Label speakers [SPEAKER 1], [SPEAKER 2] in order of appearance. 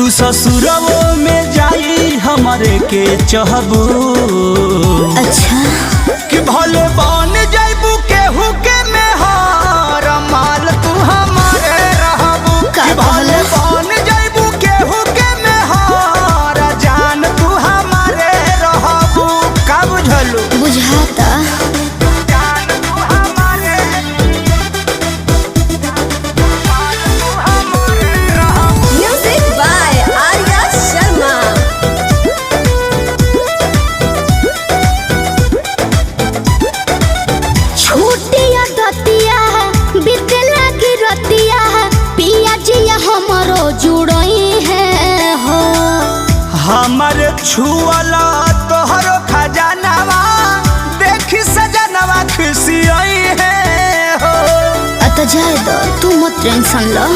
[SPEAKER 1] तू ससुरवो में जाई हमारे के चहबू।
[SPEAKER 2] अच्छा
[SPEAKER 1] कि भले बन जाइबू केहू के मेहर माल तू हमारे रहबू। कि भले बन जाइबू केहू के मेहर जान तू हमारे रहबू। का बुझलू?
[SPEAKER 2] बुझाता। Music by Arya Sharma. छूटिया दतिया बितला की रतिया पिया जिया हमरो जुड़ई है हो।
[SPEAKER 1] हमारे छुअला तोहरो खजानावा देखी सजनवा खुशी आई है हो।
[SPEAKER 2] अत जाए दो तू मत टेंशन लो।